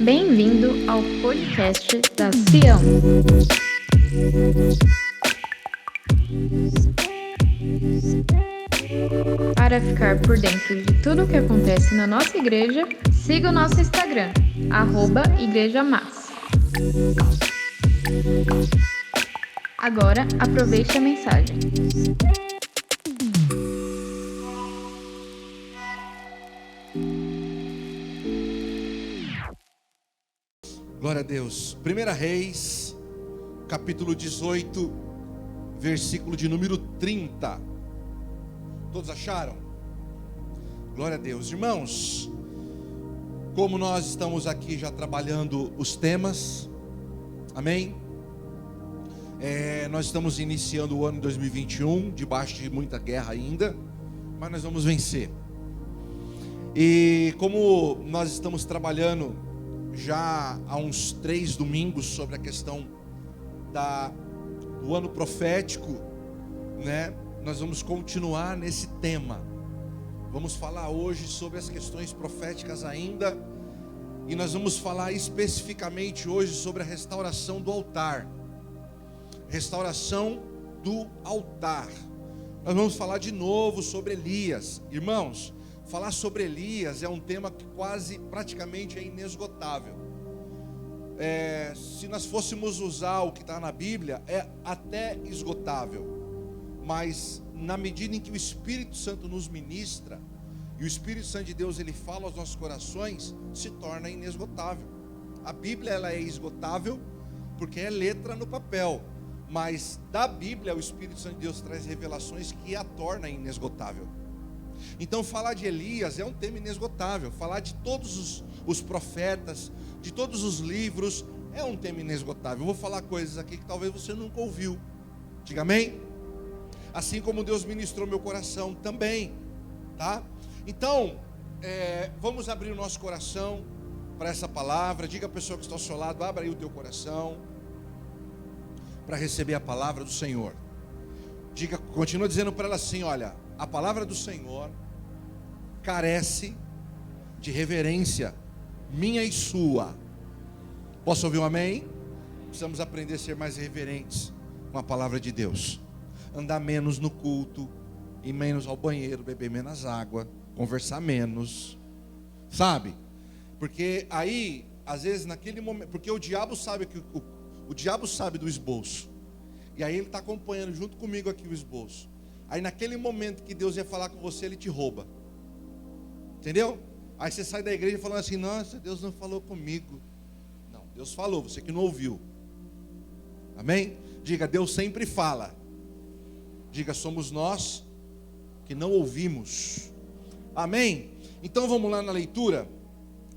Bem-vindo ao podcast da Sião. Para ficar por dentro de tudo o que acontece na nossa igreja, siga o nosso Instagram, @igrejamassa. Agora, aproveite a mensagem. Glória a Deus. 1 Reis, capítulo 18, versículo de número 30. Todos acharam? Glória a Deus. Irmãos, como nós estamos aqui já trabalhando os temas, amém? Nós estamos iniciando o ano 2021, debaixo de muita guerra ainda, mas nós vamos vencer. E como nós estamos trabalhando já há uns 3 domingos sobre a questão do ano profético, né? Nós vamos continuar nesse tema. Vamos falar hoje sobre as questões proféticas ainda, e nós vamos falar especificamente hoje sobre a restauração do altar. Restauração do altar. Nós vamos falar de novo sobre Elias. Irmãos, falar sobre Elias é um tema que praticamente é inesgotável. Se nós fôssemos usar o que está na Bíblia, é até esgotável. Mas na medida em que o Espírito Santo nos ministra, e o Espírito Santo de Deus ele fala aos nossos corações, se torna inesgotável. A Bíblia ela é esgotável porque é letra no papel, mas da Bíblia o Espírito Santo de Deus traz revelações que a torna inesgotável. Então falar de Elias é um tema inesgotável. Falar de todos os profetas, de todos os livros, é um tema inesgotável. Eu vou falar coisas aqui que talvez você nunca ouviu. Diga amém? Assim como Deus ministrou meu coração também, tá? Então, vamos abrir o nosso coração para essa palavra. Diga à pessoa que está ao seu lado, abra aí o teu coração para receber a palavra do Senhor. Continua dizendo para ela assim, olha, a palavra do Senhor carece de reverência, minha e sua. Posso ouvir um amém? Precisamos aprender a ser mais reverentes com a palavra de Deus. Andar menos no culto, ir menos ao banheiro, beber menos água, conversar menos, sabe? Porque aí, às vezes naquele momento, porque o diabo sabe que o diabo sabe do esboço, e aí ele está acompanhando junto comigo aqui o esboço. Aí naquele momento que Deus ia falar com você, ele te rouba. Entendeu? Aí você sai da igreja falando assim, nossa, Deus não falou comigo. Não, Deus falou, você que não ouviu. Amém? Diga, Deus sempre fala. Diga, somos nós que não ouvimos. Amém? Então vamos lá na leitura.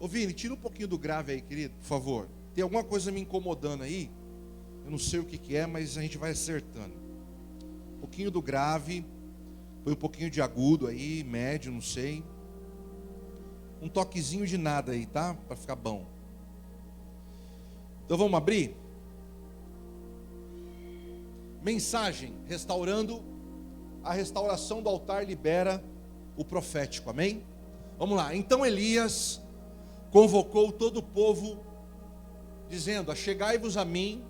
Ô Vini, tira um pouquinho do grave aí, querido, por favor. Tem alguma coisa me incomodando aí? Eu não sei o que é, mas a gente vai acertando. Um pouquinho do grave, foi um pouquinho de agudo aí, médio, não sei. Um toquezinho de nada aí, tá? Para ficar bom. Então vamos abrir? Mensagem, restaurando. A restauração do altar libera o profético, amém? Vamos lá. Então Elias convocou todo o povo, dizendo, achegai-vos a mim.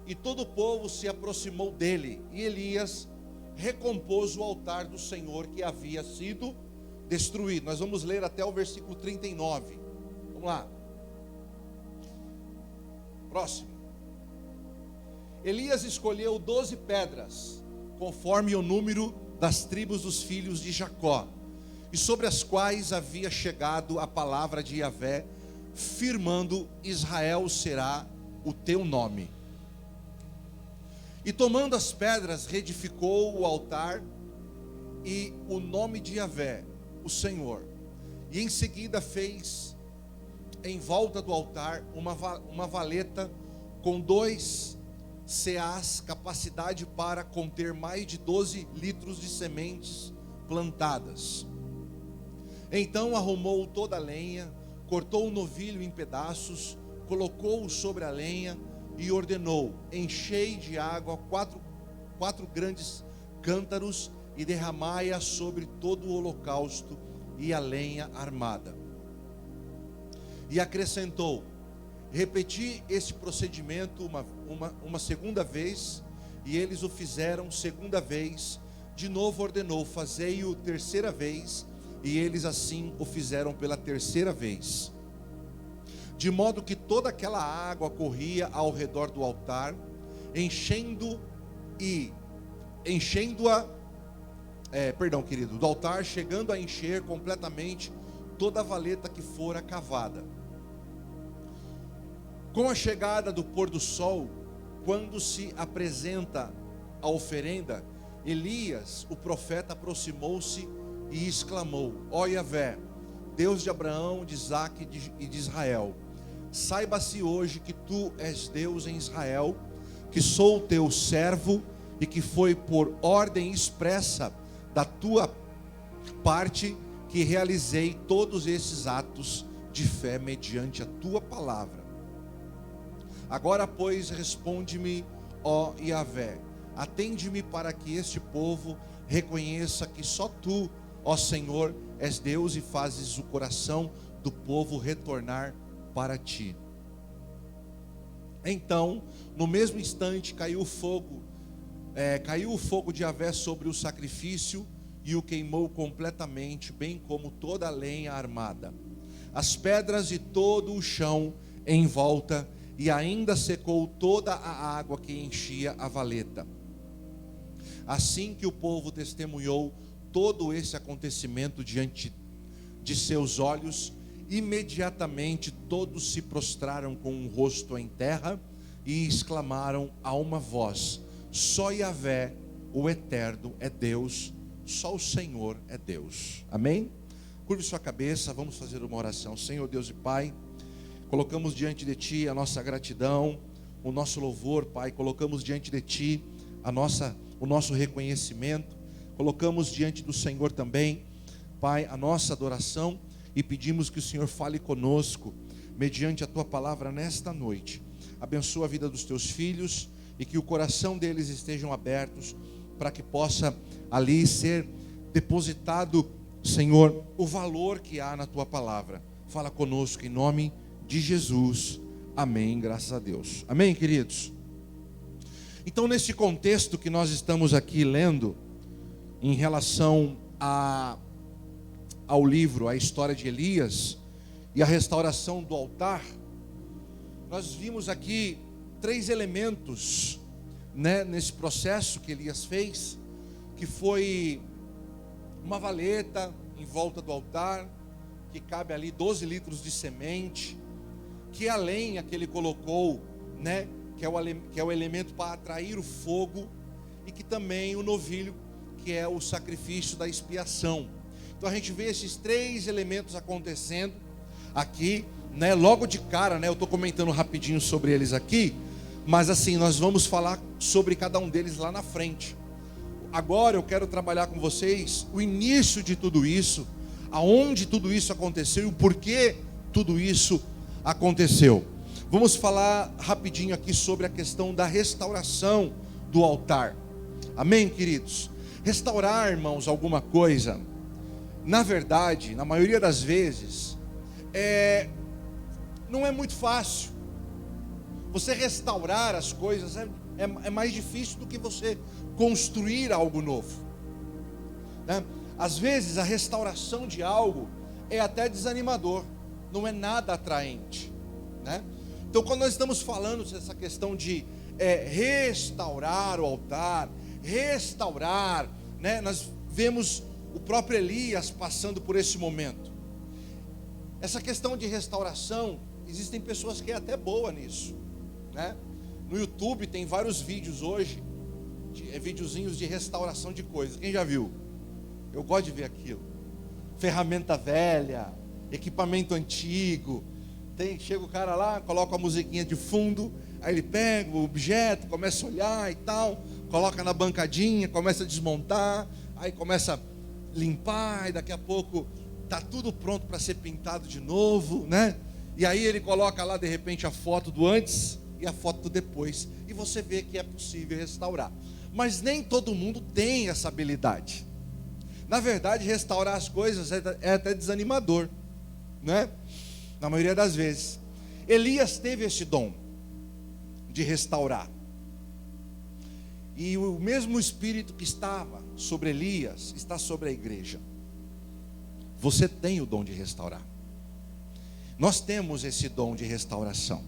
E todo o povo se aproximou dele, e Elias recompôs o altar do Senhor que havia sido destruído. Nós vamos ler até o versículo 39. Vamos lá. Próximo. Elias escolheu 12 pedras, conforme o número das tribos dos filhos de Jacó, e sobre as quais havia chegado a palavra de Yahvé, firmando, Israel será o teu nome. E tomando as pedras, reedificou o altar e o nome de Yahvé, o Senhor. E em seguida fez em volta do altar uma valeta com 2 seás, capacidade para conter mais de 12 litros de sementes plantadas. Então arrumou toda a lenha, cortou o novilho em pedaços, colocou-o sobre a lenha, e ordenou, enchei de água quatro grandes cântaros e derramai-a sobre todo o holocausto e a lenha armada. E acrescentou, Repeti esse procedimento uma segunda vez, e eles o fizeram segunda vez. De novo ordenou: fazei-o terceira vez, e eles assim o fizeram pela terceira vez. De modo que toda aquela água corria ao redor do altar, do altar, chegando a encher completamente toda a valeta que fora cavada. Com a chegada do pôr do sol, quando se apresenta a oferenda, Elias, o profeta, aproximou-se e exclamou: ó Yahvé, Deus de Abraão, de Isaque e de Israel, saiba-se hoje que tu és Deus em Israel, que sou teu servo e que foi por ordem expressa da tua parte que realizei todos esses atos de fé mediante a tua palavra. Agora, pois, responde-me, ó Yahvé, atende-me para que este povo reconheça que só tu, ó Senhor, és Deus e fazes o coração do povo retornar para ti. Então, no mesmo instante, caiu o fogo de Yahvé sobre o sacrifício e o queimou completamente, bem como toda a lenha armada, as pedras e todo o chão em volta, e ainda secou toda a água que enchia a valeta. Assim que o povo testemunhou todo esse acontecimento diante de seus olhos, imediatamente todos se prostraram com o rosto em terra e exclamaram a uma voz: só Yahvé, o Eterno, é Deus, só o Senhor é Deus. Amém? Curve sua cabeça, vamos fazer uma oração. Senhor Deus e Pai, colocamos diante de Ti a nossa gratidão, o nosso louvor, Pai. Colocamos diante de Ti o nosso reconhecimento. Colocamos diante do Senhor também, Pai, a nossa adoração, e pedimos que o Senhor fale conosco mediante a Tua palavra nesta noite. Abençoa a vida dos Teus filhos e que o coração deles estejam abertos para que possa ali ser depositado, Senhor, o valor que há na Tua palavra. Fala conosco em nome de Jesus. Amém, graças a Deus. Amém, queridos? Então, nesse contexto que nós estamos aqui lendo, em relação ao livro, a história de Elias e a restauração do altar, nós vimos aqui 3 elementos, né, nesse processo que Elias fez, que foi uma valeta em volta do altar, que cabe ali 12 litros de semente, que a lenha que ele colocou, né, que é o elemento para atrair o fogo, e que também o novilho, que é o sacrifício da expiação. Então a gente vê esses 3 elementos acontecendo aqui, né, logo de cara, né, eu estou comentando rapidinho sobre eles aqui, mas assim, nós vamos falar sobre cada um deles lá na frente. Agora eu quero trabalhar com vocês o início de tudo isso, aonde tudo isso aconteceu e o porquê tudo isso aconteceu. Vamos falar rapidinho aqui sobre a questão da restauração do altar. Amém, queridos? Restaurar, irmãos, alguma coisa, na verdade, na maioria das vezes, não é muito fácil. Você restaurar as coisas é mais difícil do que você construir algo novo, né? Às vezes a restauração de algo é até desanimador, não é nada atraente, né? Então, quando nós estamos falando dessa questão de restaurar o altar, restaurar, né, nós vemos o próprio Elias passando por esse momento. Essa questão de restauração, existem pessoas que é até boa nisso, né? No YouTube tem vários vídeos hoje, videozinhos de restauração de coisas. Quem já viu? Eu gosto de ver aquilo. Ferramenta velha, equipamento antigo. Chega o cara lá, coloca a musiquinha de fundo, aí ele pega o objeto, começa a olhar e tal, coloca na bancadinha, começa a desmontar, aí começa a limpar, e daqui a pouco está tudo pronto para ser pintado de novo, né? E aí ele coloca lá de repente a foto do antes e a foto do depois, e você vê que é possível restaurar. Mas nem todo mundo tem essa habilidade. Na verdade, restaurar as coisas é até desanimador, né? Na maioria das vezes. Elias teve esse dom de restaurar. E o mesmo Espírito que estava sobre Elias está sobre a igreja. Você tem o dom de restaurar. Nós temos esse dom de restauração.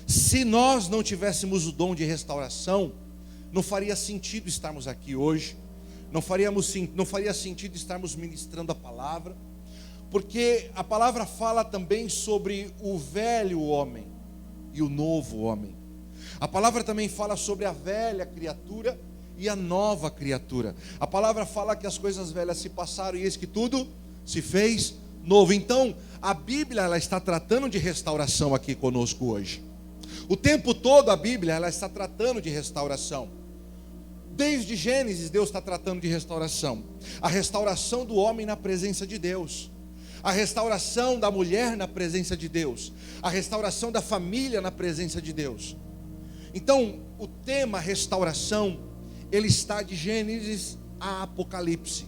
Se nós não tivéssemos o dom de restauração, não faria sentido estarmos aqui hoje. Não faria sentido estarmos ministrando a palavra. Porque a palavra fala também sobre o velho homem e o novo homem. A palavra também fala sobre a velha criatura e a nova criatura. A palavra fala que as coisas velhas se passaram e eis que tudo se fez novo. Então, a Bíblia ela está tratando de restauração aqui conosco hoje. O tempo todo a Bíblia ela está tratando de restauração. Desde Gênesis Deus está tratando de restauração. A restauração do homem na presença de Deus. A restauração da mulher na presença de Deus. A restauração da família na presença de Deus. Então, o tema restauração, ele está de Gênesis a Apocalipse.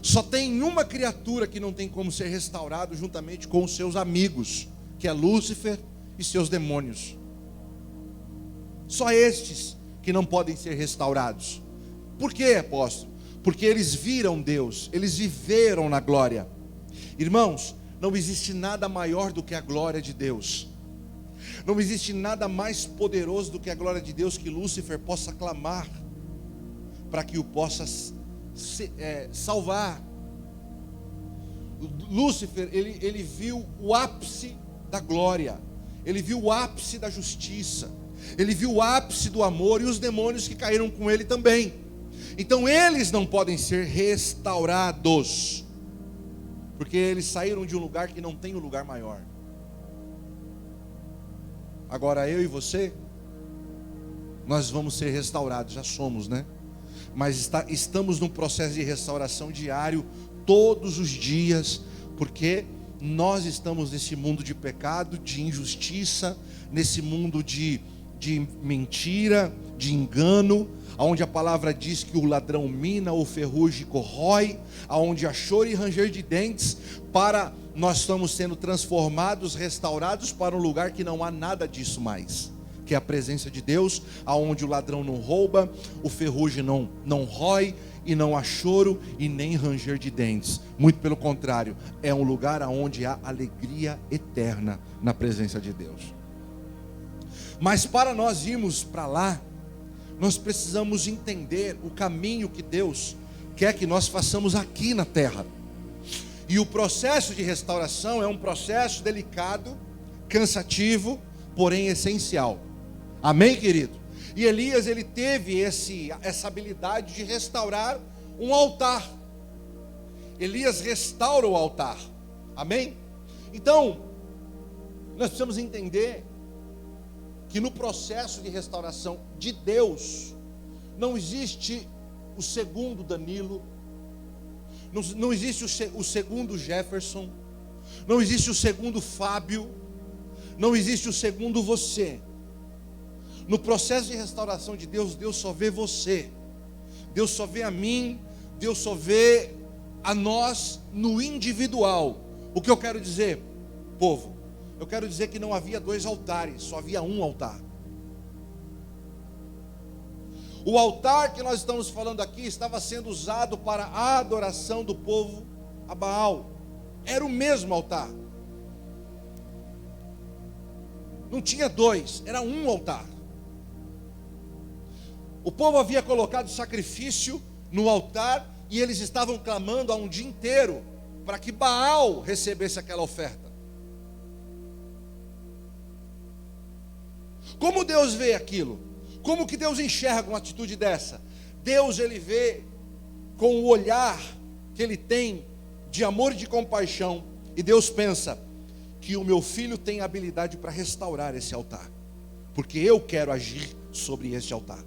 Só tem uma criatura que não tem como ser restaurado juntamente com os seus amigos, que é Lúcifer e seus demônios. Só estes que não podem ser restaurados. Por quê, apóstolo? Porque eles viram Deus, eles viveram na glória. Irmãos, não existe nada maior do que a glória de Deus. Não existe nada mais poderoso do que a glória de Deus que Lúcifer possa clamar para que o possa salvar. Lúcifer, ele viu o ápice da glória, ele viu o ápice da justiça, ele viu o ápice do amor, e os demônios que caíram com ele também. Então eles não podem ser restaurados, porque eles saíram de um lugar que não tem um lugar maior. Agora eu e você, nós vamos ser restaurados, já somos, né? Mas estamos num processo de restauração diário, todos os dias, porque nós estamos nesse mundo de pecado, de injustiça, nesse mundo de mentira, de engano, onde a palavra diz que o ladrão mina, o ferrugem corrói, aonde há choro e ranger de dentes, nós estamos sendo transformados, restaurados para um lugar que não há nada disso mais, que é a presença de Deus, aonde o ladrão não rouba, o ferrugem não rói, e não há choro e nem ranger de dentes. Muito pelo contrário, é um lugar aonde há alegria eterna na presença de Deus. Mas para nós irmos para lá, nós precisamos entender o caminho que Deus quer que nós façamos aqui na terra. E o processo de restauração é um processo delicado, cansativo, porém essencial. Amém, querido? E Elias, ele teve essa habilidade de restaurar um altar. Elias restaura o altar. Amém? Então, nós precisamos entender que no processo de restauração de Deus, não existe o segundo Danilo, não existe o segundo Jefferson, não existe o segundo Fábio, não existe o segundo você. No processo de restauração de Deus, Deus só vê você, Deus só vê a mim, Deus só vê a nós no individual. O que eu quero dizer, povo? Eu quero dizer que não havia dois altares, só havia um altar. O altar que nós estamos falando aqui estava sendo usado para a adoração do povo a Baal. Era o mesmo altar. Não tinha dois, era um altar. O povo havia colocado sacrifício no altar e eles estavam clamando há um dia inteiro para que Baal recebesse aquela oferta. Como Deus vê aquilo? Como que Deus enxerga uma atitude dessa? Deus, ele vê com o olhar que ele tem de amor e de compaixão, e Deus pensa que o meu filho tem habilidade para restaurar esse altar, porque eu quero agir sobre esse altar.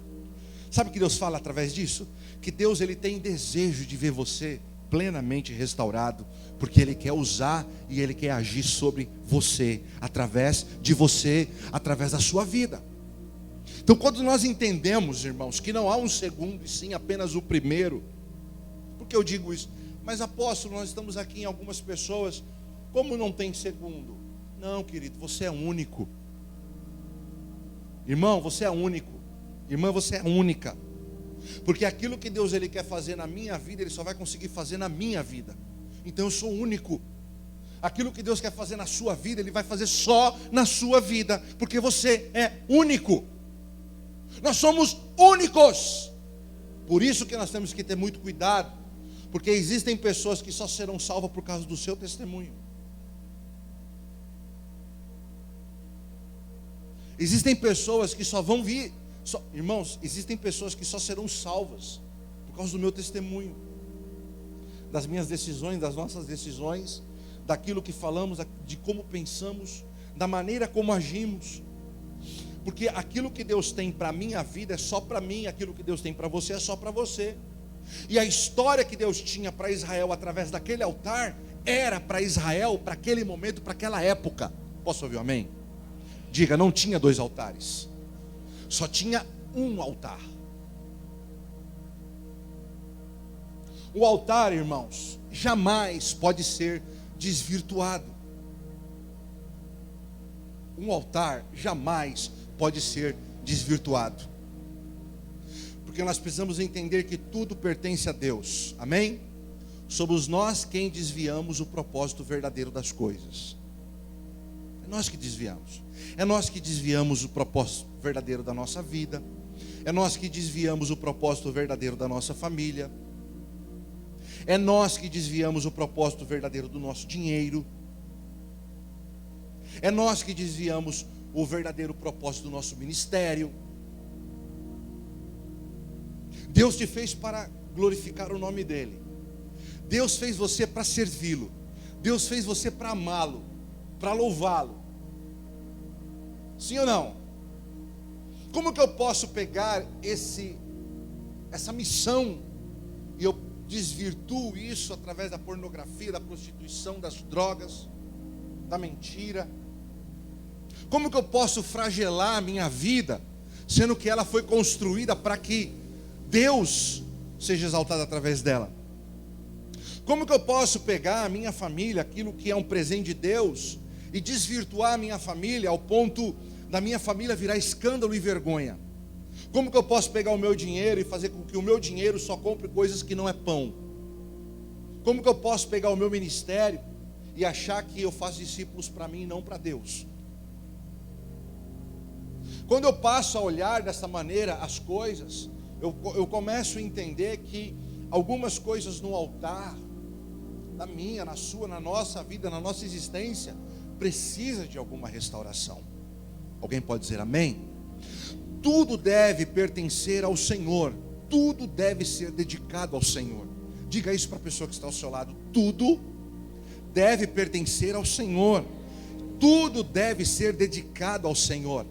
Sabe o que Deus fala através disso? Que Deus, ele tem desejo de ver você plenamente restaurado, porque ele quer usar e ele quer agir sobre você, através de você, através da sua vida. Então, quando nós entendemos, irmãos, que não há um segundo e sim apenas o primeiro, por que eu digo isso? Mas apóstolo, nós estamos aqui em algumas pessoas, como não tem segundo? Não, querido, você é único. Irmão, você é único. Irmã, você é única. Porque aquilo que Deus ele quer fazer na minha vida, Ele só vai conseguir fazer na minha vida. Então eu sou único. Aquilo que Deus quer fazer na sua vida, Ele vai fazer só na sua vida. Porque você é único. Nós somos únicos. Por isso que nós temos que ter muito cuidado. Porque existem pessoas que só serão salvas por causa do seu testemunho. Existem pessoas que só vão vir. Irmãos, existem pessoas que só serão salvas por causa do meu testemunho, das minhas decisões, das nossas decisões, daquilo que falamos, de como pensamos, da maneira como agimos. Porque aquilo que Deus tem para a minha vida é só para mim, aquilo que Deus tem para você é só para você. E a história que Deus tinha para Israel através daquele altar era para Israel, para aquele momento, para aquela época. Posso ouvir um amém? Diga, não tinha 2 altares, só tinha um altar. O altar, irmãos, jamais pode ser desvirtuado. Um altar jamais pode ser desvirtuado. Porque nós precisamos entender que tudo pertence a Deus. Amém? Somos nós quem desviamos o propósito verdadeiro das coisas. É nós que desviamos. É nós que desviamos o propósito verdadeiro da nossa vida. É nós que desviamos o propósito verdadeiro da nossa família. É nós que desviamos o propósito verdadeiro do nosso dinheiro. É nós que desviamos o verdadeiro propósito do nosso ministério. Deus te fez para glorificar o nome dEle. Deus fez você para servi-lo. Deus fez você para amá-lo, para louvá-lo. Sim ou não? Como que eu posso pegar essa missão e eu desvirtuo isso através da pornografia, da prostituição, das drogas, da mentira? Como que eu posso fragelar a minha vida, sendo que ela foi construída para que Deus seja exaltado através dela? Como que eu posso pegar a minha família, aquilo que é um presente de Deus, e desvirtuar a minha família ao ponto da minha família virar escândalo e vergonha? Como que eu posso pegar o meu dinheiro e fazer com que o meu dinheiro só compre coisas que não é pão? Como que eu posso pegar o meu ministério e achar que eu faço discípulos para mim e não para Deus? Quando eu passo a olhar dessa maneira as coisas, eu começo a entender que algumas coisas no altar, na minha, na sua, na nossa vida, na nossa existência, precisa de alguma restauração. Alguém pode dizer amém? Tudo deve pertencer ao Senhor. Tudo deve ser dedicado ao Senhor. Diga isso para a pessoa que está ao seu lado. Tudo deve pertencer ao Senhor. Tudo deve ser dedicado ao Senhor.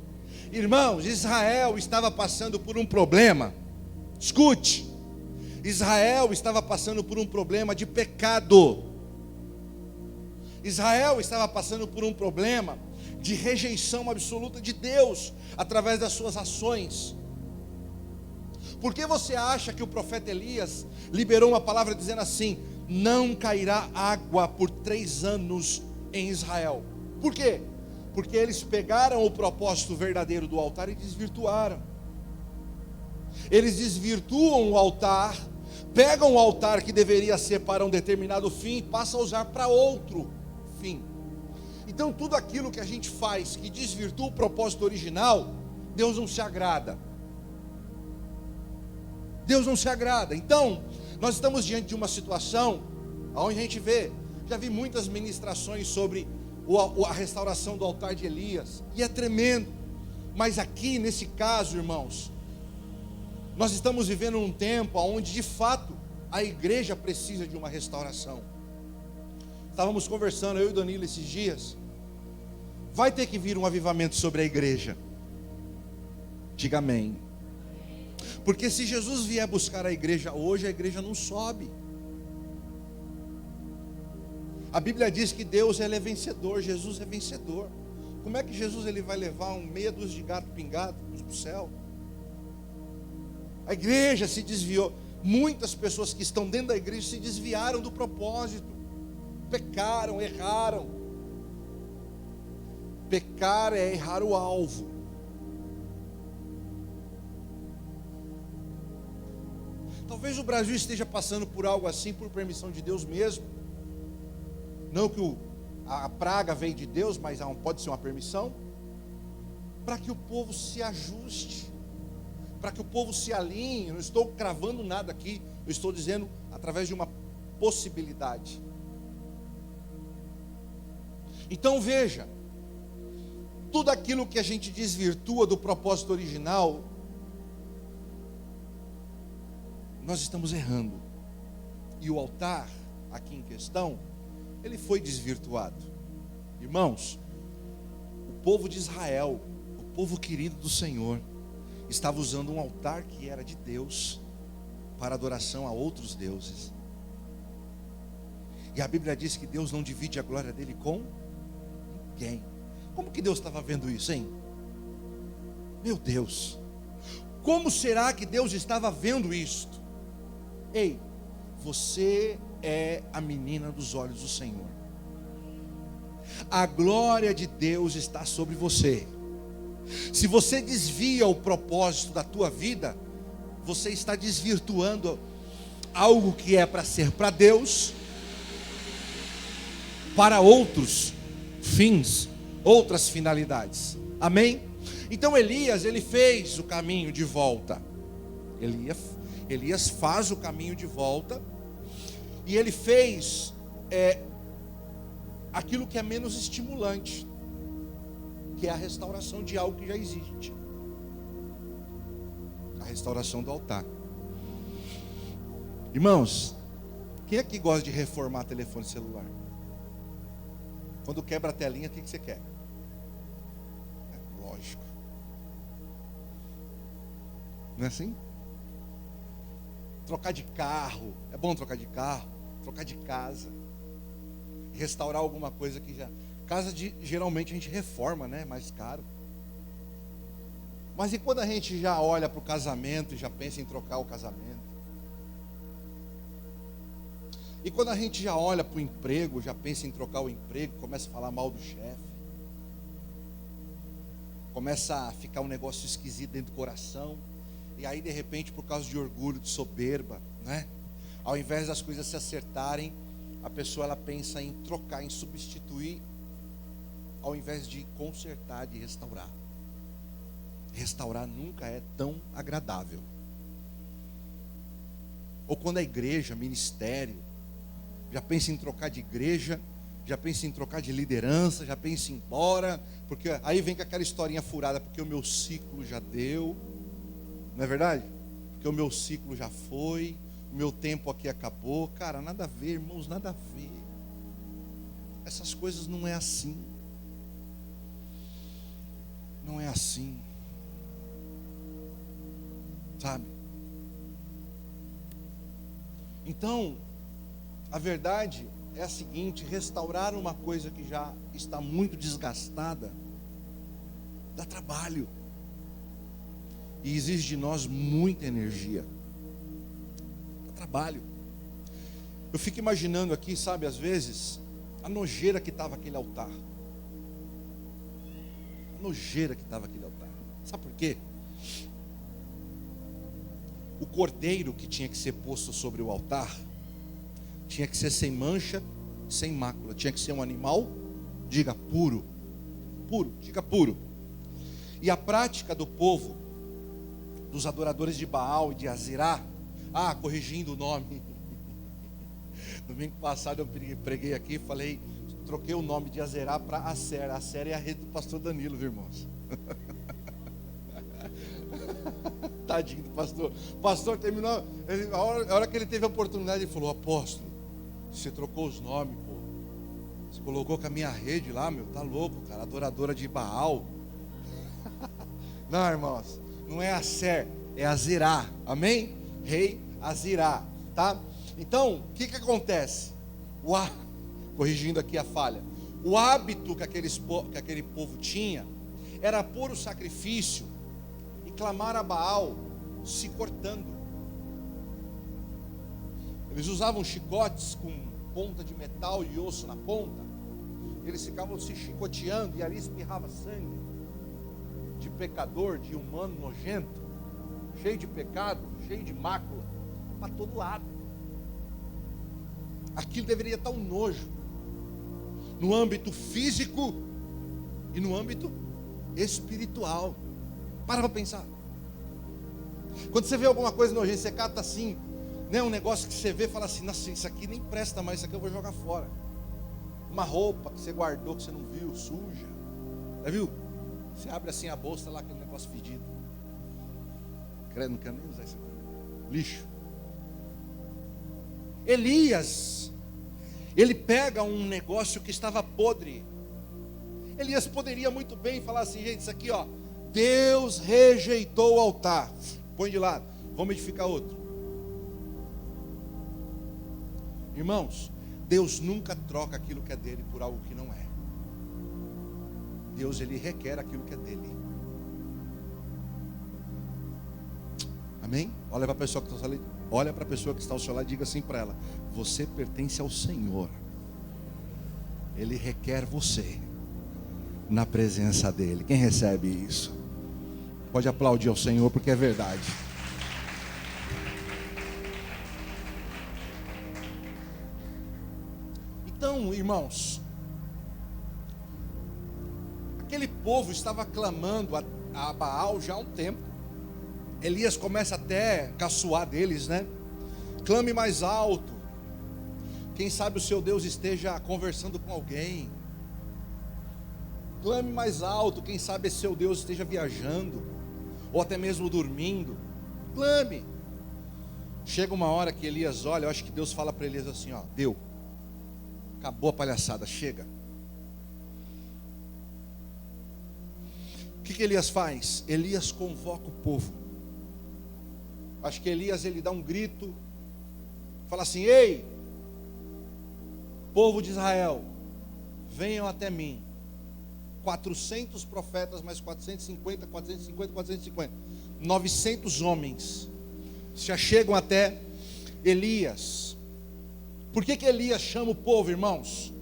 Irmãos, Israel estava passando por um problema. Escute. Israel estava passando por um problema de pecado. Israel estava passando por um problema de rejeição absoluta de Deus através das suas ações. Por que você acha que o profeta Elias liberou uma palavra dizendo assim: não cairá água por 3 anos em Israel? Por quê? Porque eles pegaram o propósito verdadeiro do altar e desvirtuaram. Eles desvirtuam o altar, pegam o altar que deveria ser para um determinado fim e passam a usar para outro fim. Então tudo aquilo que a gente faz que desvirtua o propósito original, Deus não se agrada. Deus não se agrada. Então nós estamos diante de uma situação onde a gente vê, já vi muitas ministrações sobre a restauração do altar de Elias, e é tremendo. Mas aqui nesse caso, irmãos, nós estamos vivendo um tempo onde de fato a igreja precisa de uma restauração. Estávamos conversando, eu e Danilo, esses dias. Vai ter que vir um avivamento sobre a igreja. Diga amém. Porque se Jesus vier buscar a igreja hoje, a igreja não sobe. A Bíblia diz que Deus ele é vencedor, Jesus é vencedor. Como é que Jesus ele vai levar meia dúzia de gato pingado para o céu? A igreja se desviou. Muitas pessoas que estão dentro da igreja se desviaram do propósito, pecaram, erraram. Pecar é errar o alvo. Talvez o Brasil esteja passando por algo assim por permissão de Deus mesmo. Não que a praga veio de Deus, mas pode ser uma permissão. Para que o povo se ajuste, para que o povo se alinhe. Eu não estou cravando nada aqui, eu estou dizendo através de uma possibilidade. Então veja, tudo aquilo que a gente desvirtua do propósito original, nós estamos errando. E o altar, aqui em questão, ele foi desvirtuado. Irmãos, o povo de Israel, o povo querido do Senhor, estava usando um altar que era de Deus, para adoração a outros deuses. E a Bíblia diz que Deus não divide a glória dele com ninguém. Como que Deus estava vendo isso, hein? Meu Deus, como será que Deus estava vendo isto? Ei, você é a menina dos olhos do Senhor. A glória de Deus está sobre você. Se você desvia o propósito da tua vida, você está desvirtuando algo que é para ser para Deus, para outros fins, outras finalidades. Amém? Então Elias, ele fez o caminho de volta. Elias faz o caminho de volta. E ele fez aquilo que é menos estimulante, que é a restauração de algo que já existe. A restauração do altar. Irmãos, quem aqui gosta de reformar telefone celular? Quando quebra a telinha, o que você quer? Lógico. Não é assim? Trocar de carro. É bom trocar de carro. Trocar de casa. Restaurar alguma coisa que já... Casa geralmente a gente reforma, né? Mais caro. Mas e quando a gente já olha para o casamento e já pensa em trocar o casamento? E quando a gente já olha para o emprego, já pensa em trocar o emprego, começa a falar mal do chefe, começa a ficar um negócio esquisito dentro do coração, e aí de repente, por causa de orgulho, de soberba, né? Ao invés das coisas se acertarem, a pessoa ela pensa em trocar, em substituir, ao invés de consertar, de restaurar. Restaurar nunca é tão agradável. Ou quando a igreja, ministério, já pensa em trocar de igreja, já pensa em trocar de liderança, já pensa em ir embora, porque aí vem com aquela historinha furada, porque o meu ciclo já deu, não é verdade? Porque o meu ciclo já foi, o meu tempo aqui acabou. Cara, nada a ver, irmãos, nada a ver. Essas coisas não é assim. Não é assim. Sabe? Então, a verdade é a seguinte: restaurar uma coisa que já está muito desgastada dá trabalho e exige de nós muita energia. Dá trabalho. Eu fico imaginando aqui, sabe, às vezes, a nojeira que estava aquele altar. A nojeira que estava aquele altar. Sabe por quê? O cordeiro que tinha que ser posto sobre o altar tinha que ser sem mancha, sem mácula. Tinha que ser um animal, diga puro. Puro, diga puro. E a prática do povo, dos adoradores de Baal e de Azerá, corrigindo o nome. Domingo passado eu preguei aqui, troquei o nome de Azerá para Asser. Asser é a rede do pastor Danilo, viu, irmãos? Tadinho do pastor. O pastor terminou, a hora que ele teve a oportunidade, ele falou: apóstolo, você trocou os nomes, pô. Você colocou com a minha rede lá, meu, tá louco, cara, adoradora de Baal. Não, irmãos, não é Asser, é Azerá, amém? Rei Azerá, tá? Então, o que acontece? Corrigindo aqui a falha, o hábito que aquele povo tinha era pôr o sacrifício e clamar a Baal se cortando. Eles usavam chicotes com ponta de metal e osso na ponta. eles ficavam se chicoteando e ali espirrava sangue de pecador, de humano nojento, cheio de pecado, cheio de mácula, para todo lado. Aquilo deveria estar um nojo no âmbito físico e no âmbito espiritual. Para pensar. Quando você vê alguma coisa nojenta, você cata assim, né, um negócio que você vê e fala assim: nossa, isso aqui nem presta mais, isso aqui eu vou jogar fora. Uma roupa que você guardou, que você não viu, suja. Já viu? Você abre assim a bolsa lá, aquele negócio fedido. Credo, não quero nem usar isso aqui. Lixo. Elias, ele pega um negócio que estava podre. Elias poderia muito bem falar assim: gente, isso aqui, ó, Deus rejeitou o altar. Põe de lado, vamos edificar outro. Irmãos, Deus nunca troca aquilo que é dele por algo que não é. Deus, ele requer aquilo que é dele. Amém? Olha para a pessoa que está ao seu lado, olha para a pessoa que está ao seu lado e diga assim para ela: você pertence ao Senhor. Ele requer você na presença dele. Quem recebe isso? Pode aplaudir ao Senhor, porque é verdade. Então, irmãos, aquele povo estava clamando a Baal já há um tempo. Elias começa até a caçoar deles, né? Clame mais alto. Quem sabe o seu Deus esteja conversando com alguém. Clame mais alto. Quem sabe seu Deus esteja viajando, ou até mesmo dormindo. Clame. Chega uma hora que Elias olha, eu acho que Deus fala para Elias assim: ó, deu. Acabou a palhaçada, chega. O que Elias faz? Elias convoca o povo. Acho que Elias, ele dá um grito, fala assim: ei, povo de Israel, venham até mim. 400 profetas, mais 450, 900 homens já chegam até Elias. Por que Elias chama o povo, irmãos?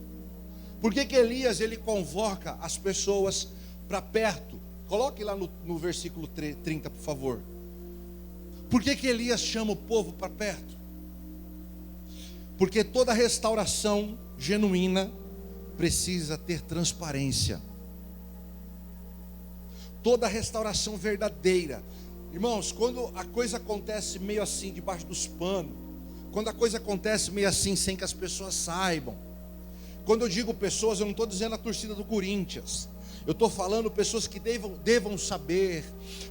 Por que Elias, ele convoca as pessoas para perto? Coloque lá no versículo 30, por favor. Por que Elias chama o povo para perto? Porque toda restauração genuína precisa ter transparência. Toda restauração verdadeira. Irmãos, quando a coisa acontece meio assim, debaixo dos panos, quando a coisa acontece meio assim, sem que as pessoas saibam. Quando eu digo pessoas, eu não estou dizendo a torcida do Corinthians. Eu estou falando pessoas que devam saber,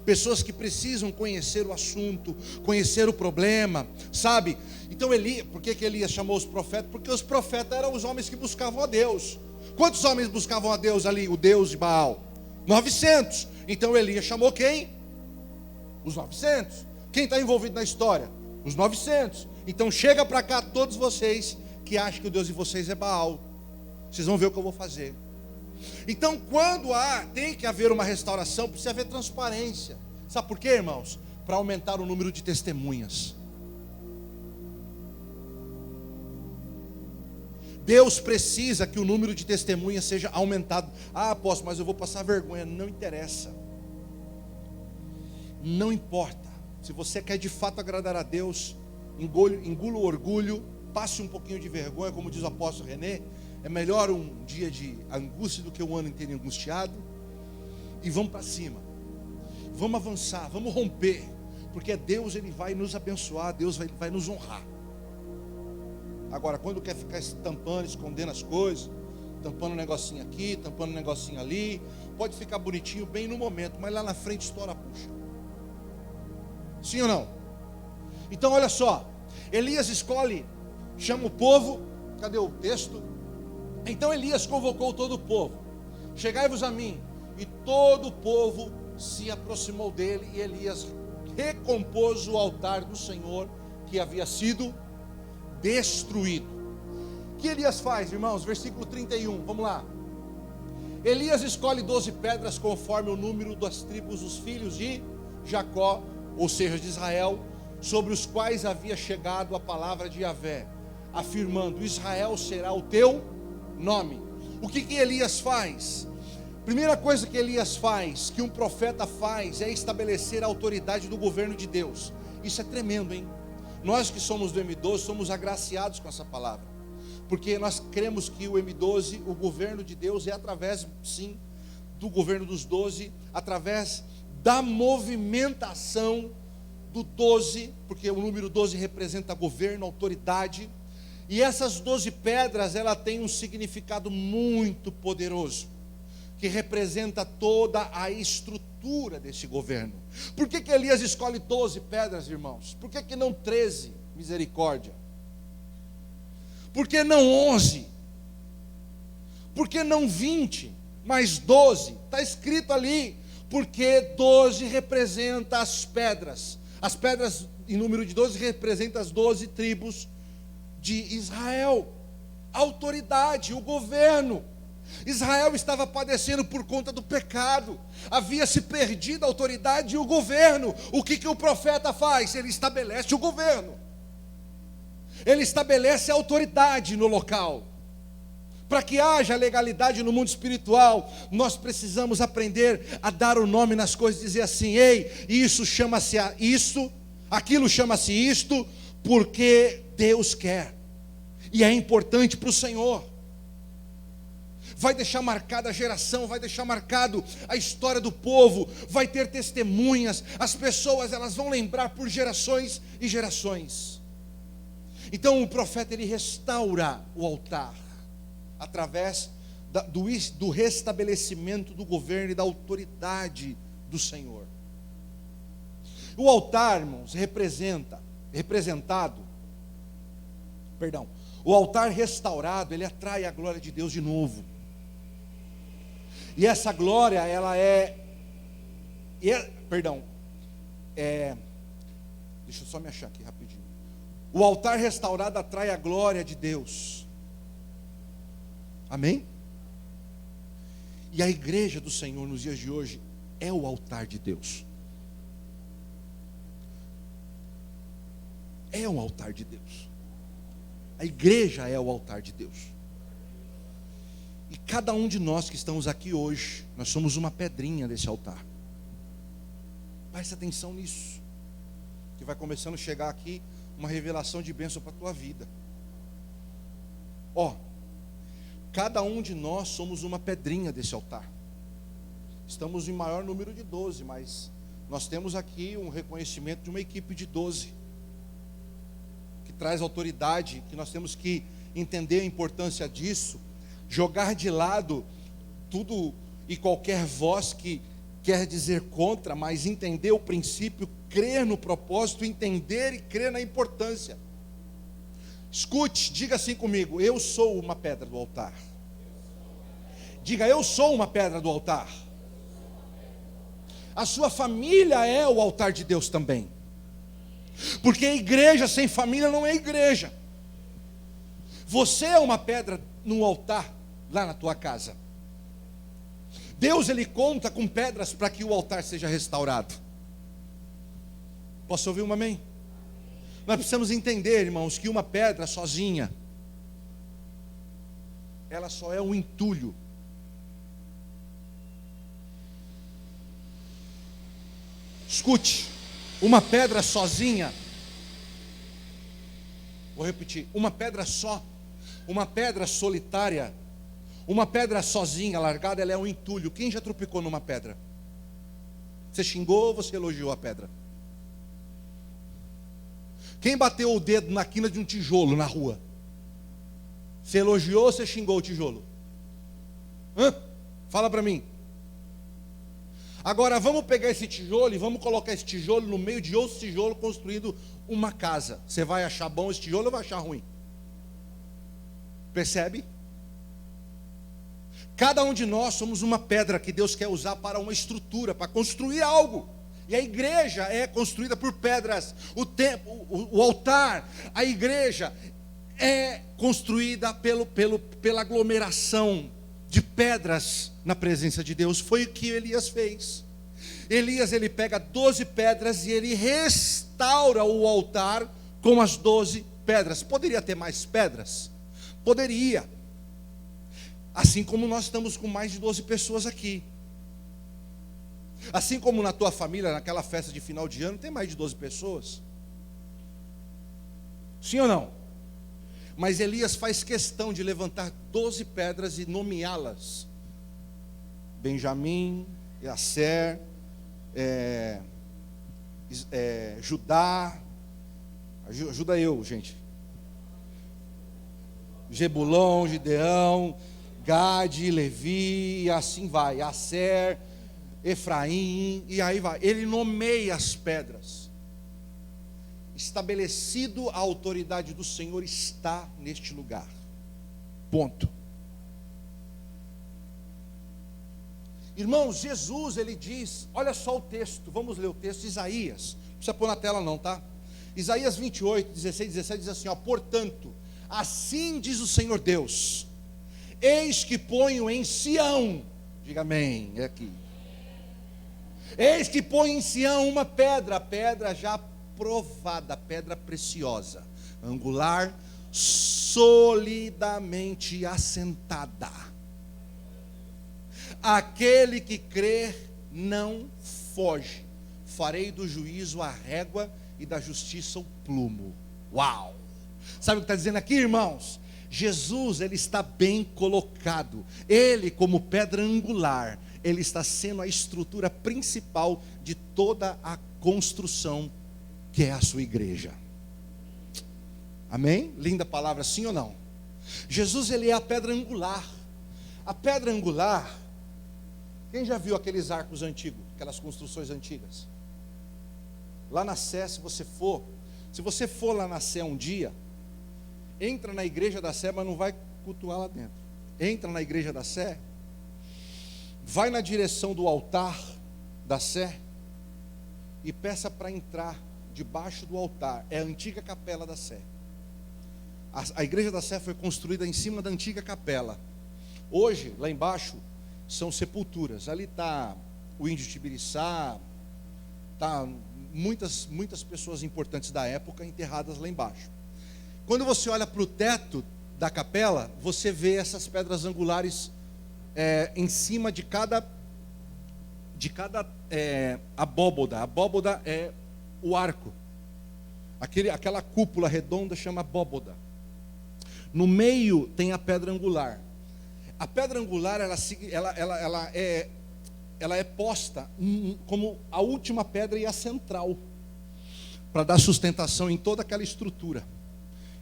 pessoas que precisam conhecer o assunto, conhecer o problema, sabe? Então por que Elias chamou os profetas? Porque os profetas eram os homens que buscavam a Deus. Quantos homens buscavam a Deus ali, o Deus de Baal? 900. Então Elias chamou quem? Os 900. Quem está envolvido na história? Os 900. Então chega para cá todos vocês que acham que o Deus de vocês é Baal. Vocês vão ver o que eu vou fazer. Então quando tem que haver uma restauração, precisa haver transparência. Sabe por quê, irmãos? Para aumentar o número de testemunhas. Deus precisa que o número de testemunhas seja aumentado. Ah, apóstolo, mas eu vou passar vergonha. Não interessa. Não importa. Se você quer de fato agradar a Deus, engula o orgulho, passe um pouquinho de vergonha, como diz o apóstolo René. É melhor um dia de angústia do que um ano inteiro angustiado. E vamos para cima. Vamos avançar, vamos romper. Porque Deus, ele vai nos abençoar, Deus vai nos honrar. Agora, quando quer ficar tampando, escondendo as coisas, tampando um negocinho aqui, tampando um negocinho ali, pode ficar bonitinho bem no momento, mas lá na frente estoura a puxa. Sim ou não? Então olha só, Elias chama o povo. Cadê o texto? Então Elias convocou todo o povo: chegai-vos a mim. E todo o povo se aproximou dele, e Elias recompôs o altar do Senhor que havia sido destruído. O que Elias faz, irmãos? Versículo 31, vamos lá. Elias escolhe 12 pedras conforme o número das tribos dos filhos de Jacó, ou seja, de Israel, sobre os quais havia chegado a palavra de Yahvé, afirmando: Israel será o teu nome. O que Elias faz? Primeira coisa que Elias faz, que um profeta faz, é estabelecer a autoridade do governo de Deus. Isso é tremendo, hein? Nós que somos do M12, somos agraciados com essa palavra, porque nós cremos que o M12, o governo de Deus, é através, sim, do governo dos 12, através da movimentação do 12, porque o número 12 representa governo, autoridade, e essas 12 pedras, ela tem um significado muito poderoso, que representa toda a estrutura desse governo. Por que Elias escolhe 12 pedras, irmãos? Por que não 13? Misericórdia. Por que não 11? Por que não 20? Mais 12? Está escrito ali, porque 12 representa as pedras. As pedras em número de 12 representam as 12 tribos de Israel. A autoridade, o governo. Israel estava padecendo por conta do pecado, havia se perdido a autoridade e o governo. O que o profeta faz? Ele estabelece o governo, ele estabelece a autoridade no local. Para que haja legalidade no mundo espiritual, nós precisamos aprender a dar o nome nas coisas, dizer assim: ei, isso chama-se isso, aquilo chama-se isto, porque Deus quer, e é importante para o Senhor. Vai deixar marcada a geração, vai deixar marcado a história do povo, vai ter testemunhas, as pessoas elas vão lembrar por gerações e gerações. Então o profeta ele restaura o altar, através do restabelecimento do governo e da autoridade do Senhor. O altar, irmãos, o altar restaurado, ele atrai a glória de Deus de novo. E essa glória, ela deixa eu só me achar aqui rapidinho. O altar restaurado atrai a glória de Deus. Amém? E a igreja do Senhor nos dias de hoje é o altar de Deus. É um altar de Deus. A igreja é o altar de Deus. E cada um de nós que estamos aqui hoje, nós somos uma pedrinha desse altar. Preste atenção nisso, que vai começando a chegar aqui uma revelação de bênção para a tua vida. Cada um de nós somos uma pedrinha desse altar. Estamos em maior número de 12, mas nós temos aqui um reconhecimento de uma equipe de 12, que traz autoridade, que nós temos que entender a importância disso, jogar de lado tudo e qualquer voz que quer dizer contra, mas entender o princípio, crer no propósito, entender e crer na importância. Escute, diga assim comigo: eu sou uma pedra do altar. Diga: eu sou uma pedra do altar. A sua família é o altar de Deus também, porque a igreja sem família não é igreja. Você é uma pedra no altar lá na tua casa. Deus ele conta com pedras para que o altar seja restaurado. Posso ouvir um amém? Nós precisamos entender, irmãos, que uma pedra sozinha, ela só é um entulho. Escute, uma pedra sozinha, vou repetir, uma pedra só, uma pedra solitária, uma pedra sozinha, largada, ela é um entulho. Quem já tropicou numa pedra? Você xingou ou você elogiou a pedra? Quem bateu o dedo na quina de um tijolo na rua? Você elogiou ou você xingou o tijolo? Fala para mim. Agora vamos pegar esse tijolo e vamos colocar esse tijolo no meio de outro tijolo, construindo uma casa. Você vai achar bom esse tijolo ou vai achar ruim? Percebe? Cada um de nós somos uma pedra que Deus quer usar para uma estrutura, para construir algo. E a igreja é construída por pedras. O altar, a igreja é construída pela aglomeração de pedras na presença de Deus. Foi o que Elias fez. Elias ele pega 12 pedras e ele restaura o altar com as 12 pedras. Poderia ter mais pedras? Poderia. Assim como nós estamos com mais de 12 pessoas aqui. Assim como na tua família, naquela festa de final de ano, tem mais de 12 pessoas. Sim ou não? Mas Elias faz questão de levantar 12 pedras e nomeá-las. Benjamim, Yasser, Judá, ajuda eu, gente. Jebulon, Gideão, Gade, Levi, e assim vai. Asser, Efraim, e aí vai. Ele nomeia as pedras. Estabelecido a autoridade do Senhor está neste lugar. Ponto. Irmãos, Jesus, ele diz, olha só o texto, vamos ler o texto, Isaías, não precisa pôr na tela não, tá? Isaías 28, 16, 17 diz assim, ó, portanto, assim diz o Senhor Deus, eis que ponho em Sião, diga amém, é aqui. Eis que ponho em Sião uma pedra, a pedra já provada, pedra preciosa, angular, solidamente assentada. Aquele que crer não foge. Farei do juízo a régua e da justiça o plumo. Uau! Sabe o que está dizendo aqui, irmãos? Jesus, ele está bem colocado. Ele, como pedra angular, ele está sendo a estrutura principal de toda a construção que é a sua igreja. Amém? Linda palavra, sim ou não? Jesus, ele é a pedra angular. A pedra angular, quem já viu aqueles arcos antigos, aquelas construções antigas? Lá na Sé, se você for lá na Sé um dia, entra na igreja da Sé, mas não vai cultuar lá dentro. Entra na igreja da Sé, vai na direção do altar da Sé e peça para entrar debaixo do altar. É a antiga capela da Sé. A igreja da Sé foi construída em cima da antiga capela. Hoje, lá embaixo, são sepulturas. Ali está o índio Tibiriçá, está muitas pessoas importantes da época enterradas lá embaixo. Quando você olha para o teto da capela, você vê essas pedras angulares em cima de cada abóboda. A abóboda é o arco. Aquela cúpula redonda chama abóboda. No meio tem a pedra angular. A pedra angular ela é posta como a última pedra e a central, para dar sustentação em toda aquela estrutura.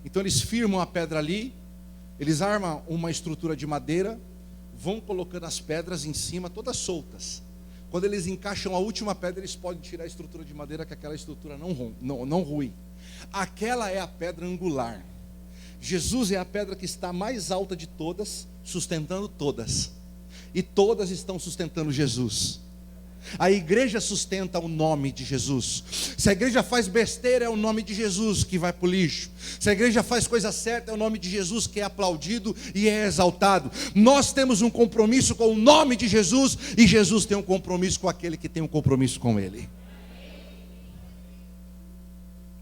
Então eles firmam a pedra ali, eles armam uma estrutura de madeira, vão colocando as pedras em cima, todas soltas. Quando eles encaixam a última pedra, eles podem tirar a estrutura de madeira, que aquela estrutura não rui. Aquela é a pedra angular. Jesus é a pedra que está mais alta de todas, sustentando todas. E todas estão sustentando Jesus. A igreja sustenta o nome de Jesus. Se a igreja faz besteira, é o nome de Jesus que vai para o lixo. Se a igreja faz coisa certa, é o nome de Jesus que é aplaudido e é exaltado. Nós temos um compromisso com o nome de Jesus, e Jesus tem um compromisso com aquele que tem um compromisso com ele.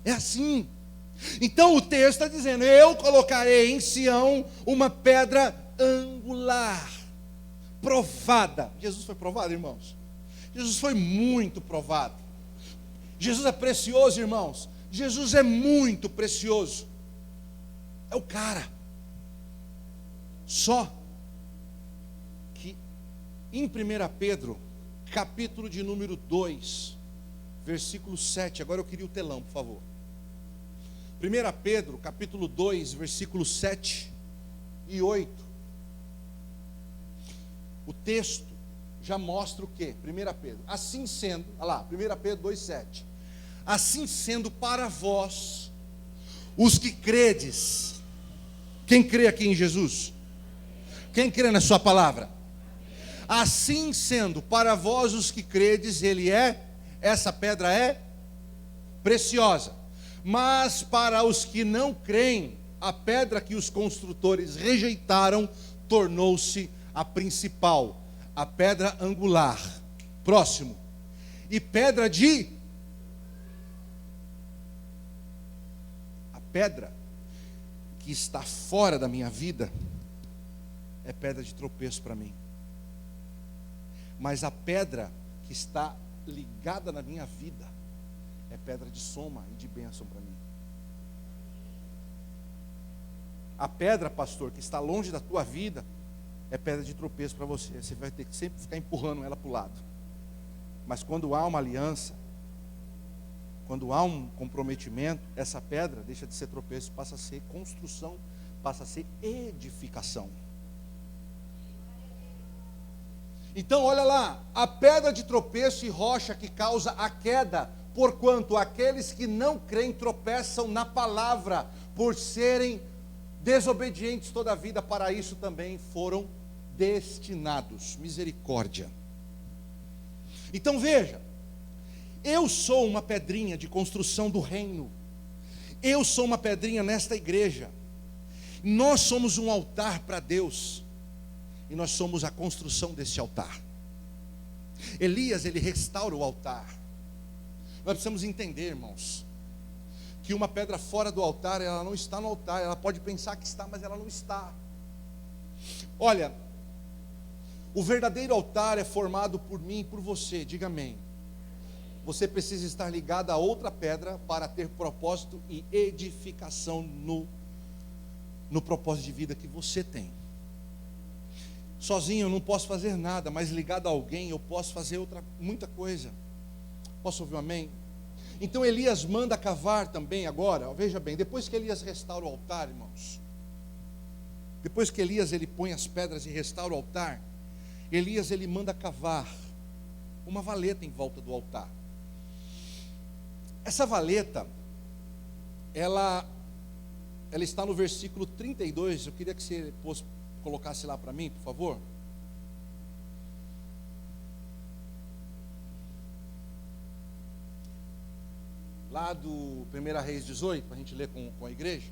É assim. Então o texto está dizendo, eu colocarei em Sião uma pedra angular, provada. Jesus foi provado, irmãos? Jesus foi muito provado. Jesus é precioso, irmãos. Jesus é muito precioso. É o cara. Só que em 1 Pedro, capítulo de número 2, versículo 7. Agora eu queria o telão, por favor. 1 Pedro, capítulo 2, versículos 7 e 8. O texto já mostra o quê? 1 Pedro. Assim sendo, olha lá, 1 Pedro 2, 7. Assim sendo para vós, os que credes. Quem crê aqui em Jesus? Quem crê na sua palavra? Assim sendo para vós os que credes, essa pedra é preciosa. Mas para os que não creem, a pedra que os construtores rejeitaram tornou-se a principal, a pedra angular. Próximo. E pedra a pedra que está fora da minha vida é pedra de tropeço para mim. Mas a pedra que está ligada na minha vida é pedra de soma e de bênção para mim. A pedra, pastor, que está longe da tua vida, é pedra de tropeço para você. Você vai ter que sempre ficar empurrando ela para o lado. Mas quando há uma aliança, quando há um comprometimento, essa pedra deixa de ser tropeço, passa a ser construção, passa a ser edificação. Então olha lá, a pedra de tropeço e rocha que causa a queda, porquanto aqueles que não creem tropeçam na palavra, por serem desobedientes toda a vida, para isso também foram destinados. Misericórdia. Então veja, eu sou uma pedrinha de construção do reino, eu sou uma pedrinha nesta igreja, nós somos um altar para Deus, e nós somos a construção desse altar. Elias, ele restaura o altar. Nós precisamos entender, irmãos, que uma pedra fora do altar, ela não está no altar. Ela pode pensar que está, mas ela não está. Olha, o verdadeiro altar é formado por mim e por você. Diga amém. Você precisa estar ligado a outra pedra para ter propósito e edificação no propósito de vida que você tem. Sozinho eu não posso fazer nada, mas ligado a alguém eu posso fazer muita coisa. Posso ouvir um amém? Então Elias manda cavar também agora. Veja bem, depois que Elias restaura o altar, irmãos, depois que Elias ele põe as pedras e restaura o altar, Elias ele manda cavar uma valeta em volta do altar. Essa valeta, ela está no versículo 32. Eu queria que você colocasse lá para mim, por favor. Lá do 1 Reis 18, para a gente ler com a igreja.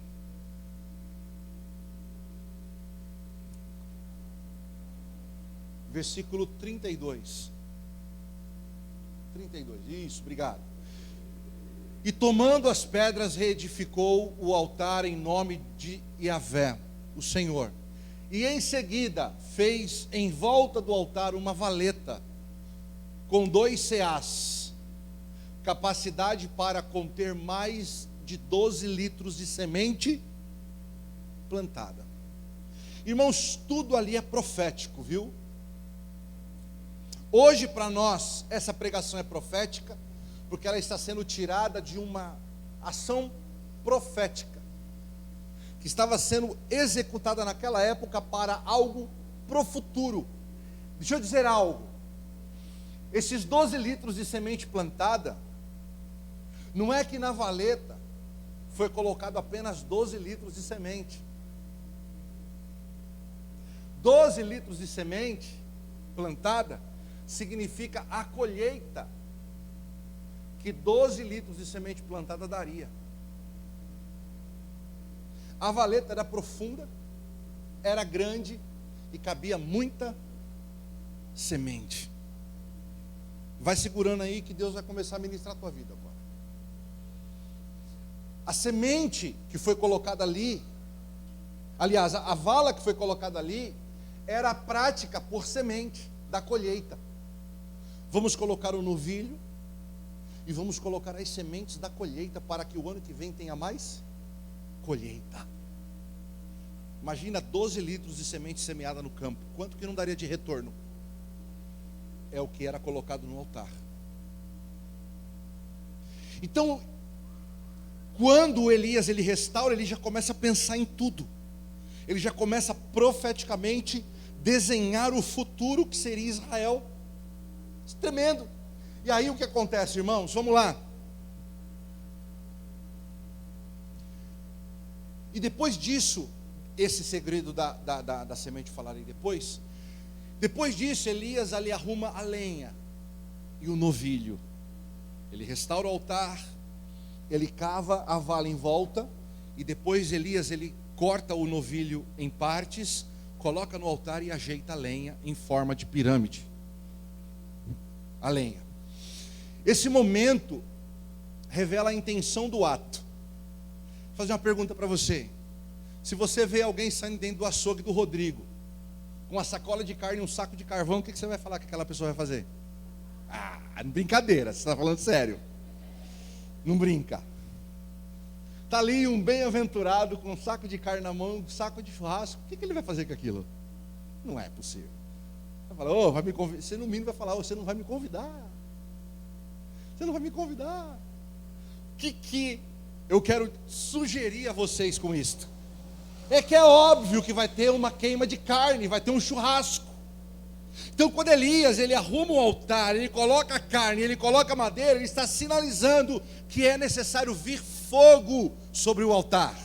Versículo 32. 32, isso, obrigado. E tomando as pedras, reedificou o altar em nome de Yahvé, o Senhor. E em seguida fez em volta do altar uma valeta com 2 seás, capacidade para conter mais de 12 litros de semente plantada. Irmãos, tudo ali é profético, viu? Hoje para nós essa pregação é profética, porque ela está sendo tirada de uma ação profética que estava sendo executada naquela época para algo pro futuro. Deixa eu dizer algo. Esses 12 litros de semente plantada, não é que na valeta foi colocado apenas 12 litros de semente. 12 litros de semente plantada significa a colheita que 12 litros de semente plantada daria. A valeta era profunda, era grande e cabia muita semente. Vai segurando aí que Deus vai começar a ministrar a tua vida agora. A semente que foi colocada ali, aliás, a vala que foi colocada ali, era a prática por semente da colheita. Vamos colocar o novilho e vamos colocar as sementes da colheita para que o ano que vem tenha mais colheita. Imagina 12 litros de semente semeada no campo. Quanto que não daria de retorno? É o que era colocado no altar. Então, quando Elias ele restaura, ele já começa a pensar em tudo. Ele já começa profeticamente desenhar o futuro que seria Israel. Isso é tremendo. E aí o que acontece, irmãos? Vamos lá. E depois disso, esse segredo da semente falarei depois. Depois disso, Elias ali arruma a lenha e o novilho. Ele restaura o altar, ele cava a vala em volta, e depois Elias ele corta o novilho em partes, coloca no altar e ajeita a lenha em forma de pirâmide. A lenha. Esse momento revela a intenção do ato. Vou fazer uma pergunta para você. Se você vê alguém saindo dentro do açougue do Rodrigo, com uma sacola de carne e um saco de carvão, o que você vai falar que aquela pessoa vai fazer? Brincadeira, você está falando sério. Não brinca. Está ali um bem-aventurado com um saco de carne na mão, um saco de churrasco. O que ele vai fazer com aquilo? Não é possível. Vai falar, vai me convidar. Você no mínimo vai falar, você não vai me convidar. Você não vai me convidar. O que eu quero sugerir a vocês com isto? É que é óbvio que vai ter uma queima de carne, vai ter um churrasco. Então quando Elias, ele arruma um altar, ele coloca a carne, ele coloca a madeira, ele está sinalizando que é necessário vir fogo sobre o altar.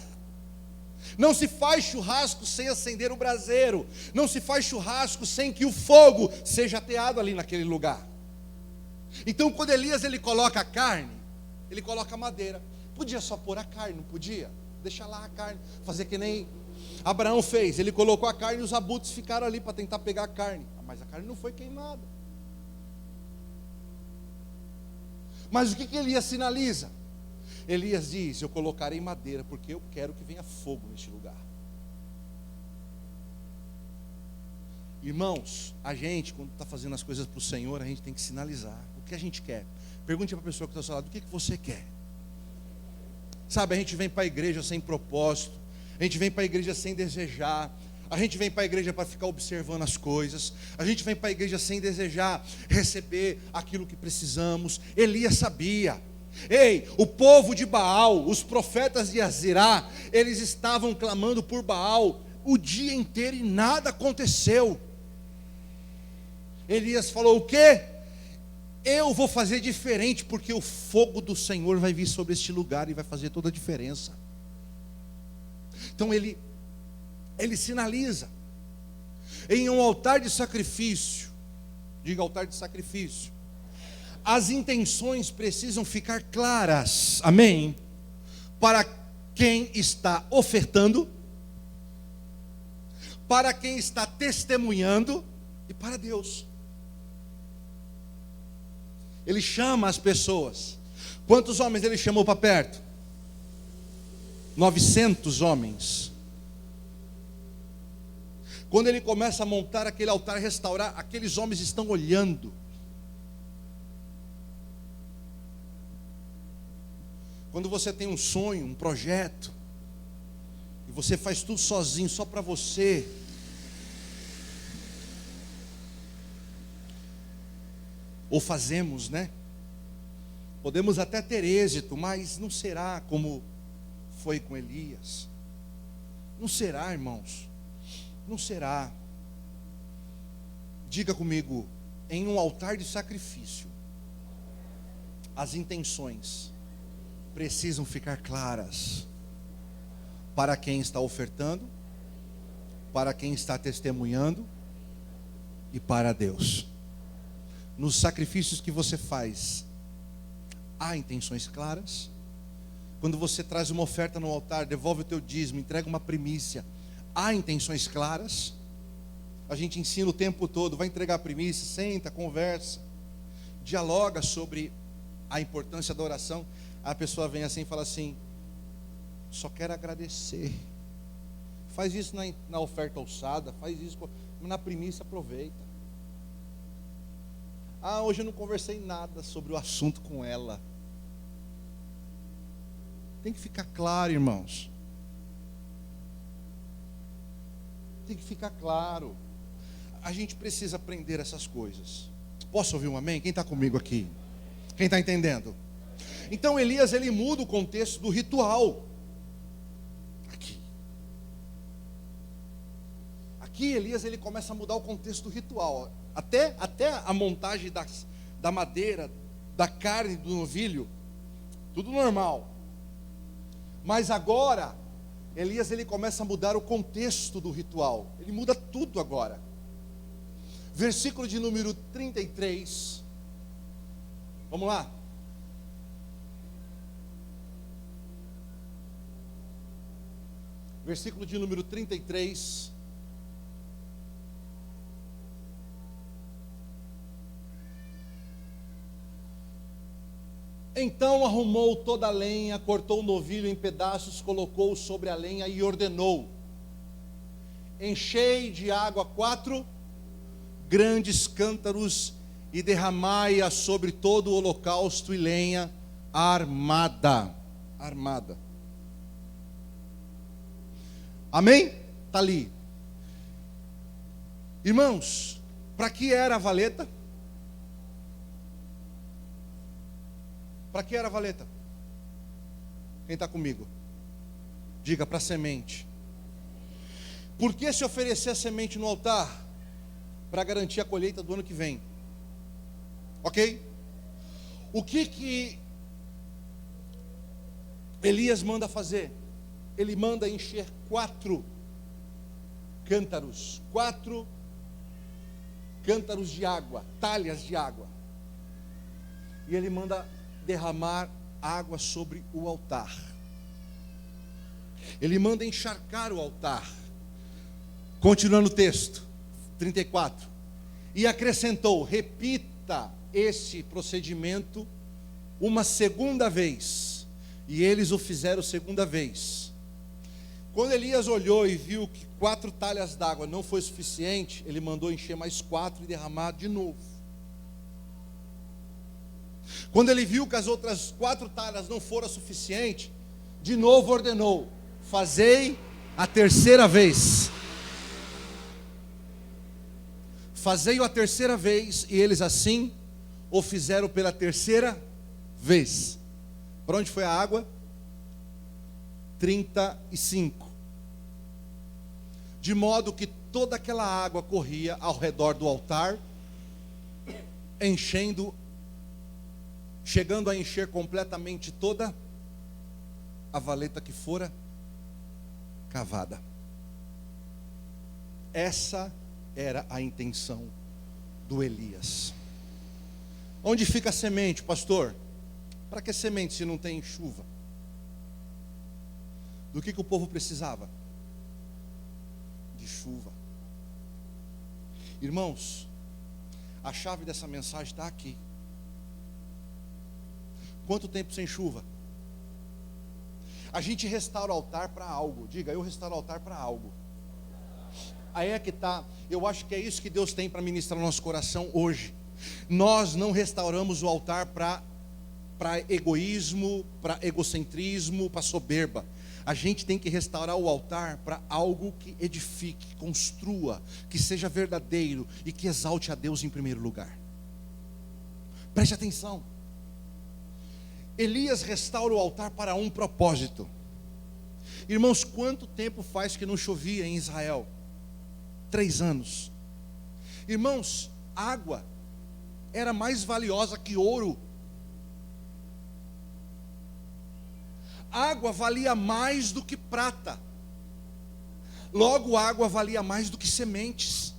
Não se faz churrasco sem acender o braseiro, não se faz churrasco sem que o fogo seja ateado ali naquele lugar. Então quando Elias, ele coloca a carne, ele coloca a madeira. Podia só pôr a carne, não podia? Deixa lá a carne, fazer que nem Abraão fez. Ele colocou a carne e os abutres ficaram ali para tentar pegar a carne. Mas a carne não foi queimada. Mas o que Elias sinaliza? Elias diz, eu colocarei madeira, porque eu quero que venha fogo neste lugar. Irmãos, a gente, quando está fazendo as coisas para o Senhor, a gente tem que sinalizar o que a gente quer. Pergunte para a pessoa que está ao seu lado, o que você quer? Sabe, a gente vem para a igreja sem propósito, a gente vem para a igreja sem desejar, a gente vem para a igreja para ficar observando as coisas, a gente vem para a igreja sem desejar receber aquilo que precisamos. Elias sabia. Ei, o povo de Baal, os profetas de Azerá, eles estavam clamando por Baal o dia inteiro e nada aconteceu. Elias falou o quê? Eu vou fazer diferente, porque o fogo do Senhor vai vir sobre este lugar e vai fazer toda a diferença. Então ele sinaliza em um altar de sacrifício. Diga altar de sacrifício. As intenções precisam ficar claras, amém? Para quem está ofertando, para quem está testemunhando e para Deus. Ele chama as pessoas. Quantos homens ele chamou para perto? 900 homens. Quando ele começa a montar aquele altar, restaurar, aqueles homens estão olhando. Quando você tem um sonho, um projeto, e você faz tudo sozinho, só para você, ou fazemos, né? Podemos até ter êxito, mas não será como foi com Elias. Não será, irmãos. Não será. Diga comigo, em um altar de sacrifício, as intenções precisam ficar claras para quem está ofertando, para quem está testemunhando e para Deus. Nos sacrifícios que você faz, há intenções claras. Quando você traz uma oferta no altar, devolve o teu dízimo, entrega uma primícia, há intenções claras. A gente ensina o tempo todo, vai entregar a primícia, senta, conversa, dialoga sobre a importância da oração. A pessoa vem assim e fala assim, só quero agradecer. Faz isso na oferta alçada, faz isso na primícia, aproveita. Hoje eu não conversei nada sobre o assunto com ela. Tem que ficar claro, irmãos. Tem que ficar claro. A gente precisa aprender essas coisas. Posso ouvir um amém? Quem está comigo aqui? Quem está entendendo? Então Elias, ele muda o contexto do ritual. Aqui Elias, ele começa a mudar o contexto do ritual. Até a montagem da madeira, da carne, do novilho, tudo normal. Mas agora, Elias, ele começa a mudar o contexto do ritual. Ele muda tudo agora. Versículo de número 33. Vamos lá. Versículo de número 33. Então arrumou toda a lenha, cortou o novilho em pedaços, colocou-o sobre a lenha e ordenou: enchei de água 4 grandes cântaros e derramai-a sobre todo o holocausto e lenha armada. Armada. Amém? Está ali. Irmãos, para que era a valeta? Para que era a valeta? Quem está comigo? Diga, para semente. Por que se oferecer a semente no altar? Para garantir a colheita do ano que vem. Ok? O que Elias manda fazer? Ele manda encher 4 cântaros. 4 cântaros de água, talhas de água. E ele manda derramar água sobre o altar. Ele manda encharcar o altar. Continuando o texto, 34. E acrescentou, repita esse procedimento uma segunda vez. E eles o fizeram segunda vez. Quando Elias olhou e viu que 4 talhas d'água não foi suficiente, ele mandou encher mais 4 e derramar de novo. Quando ele viu que as outras 4 talhas não foram suficientes, de novo ordenou, fazei a terceira vez. Fazei-o a terceira vez, e eles assim o fizeram pela terceira vez. Para onde foi a água? 35. De modo que toda aquela água corria ao redor do altar, chegando a encher completamente toda a valeta que fora cavada. Essa era a intenção do Elias. Onde fica a semente, pastor? Para que semente se não tem chuva? Do que o povo precisava? De chuva. Irmãos, a chave dessa mensagem está aqui. Quanto tempo sem chuva? A gente restaura o altar para algo. Diga, eu restauro o altar para algo. Aí é que está. Eu acho que é isso que Deus tem para ministrar no nosso coração hoje. Nós não restauramos o altar para egoísmo, para egocentrismo, para soberba. A gente tem que restaurar o altar para algo que edifique, que construa, que seja verdadeiro e que exalte a Deus em primeiro lugar. Preste atenção. Elias restaura o altar para um propósito. Irmãos, quanto tempo faz que não chovia em Israel? 3 anos. Irmãos, água era mais valiosa que ouro. Água valia mais do que prata. Logo, água valia mais do que sementes.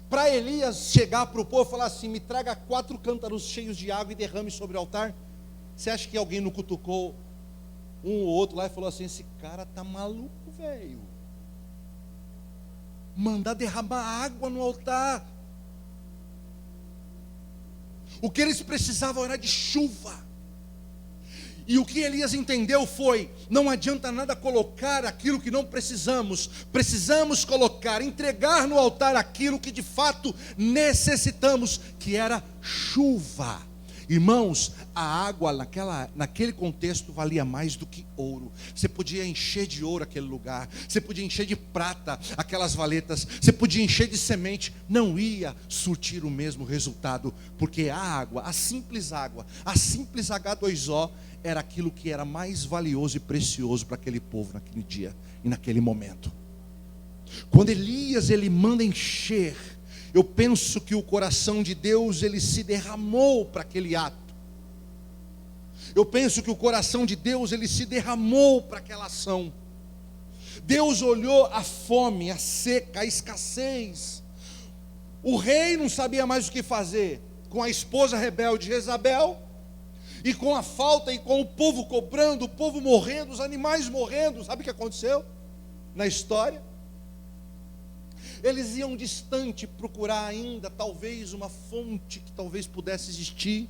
Para Elias chegar para o povo e falar assim, me traga 4 cântaros cheios de água e derrame sobre o altar. Você acha que alguém não cutucou um ou outro lá e falou assim, esse cara tá maluco, velho. Mandar derramar água no altar. O que eles precisavam era de chuva. E o que Elias entendeu foi, não adianta nada colocar aquilo que não precisamos. Precisamos colocar, entregar no altar aquilo que de fato necessitamos, que era chuva. Irmãos, a água naquele contexto valia mais do que ouro. Você podia encher de ouro aquele lugar, você podia encher de prata aquelas valetas, você podia encher de semente, não ia surtir o mesmo resultado, porque a água, a simples H2O, era aquilo que era mais valioso e precioso para aquele povo naquele dia e naquele momento. Quando Elias ele manda encher, eu penso que o coração de Deus ele se derramou para aquele ato. Eu penso que o coração de Deus ele se derramou para aquela ação. Deus olhou a fome, a seca, a escassez. O rei não sabia mais o que fazer com a esposa rebelde Jezabel, e com a falta, e com o povo cobrando, o povo morrendo, os animais morrendo. Sabe o que aconteceu na história? Eles iam distante procurar ainda talvez uma fonte que talvez pudesse existir,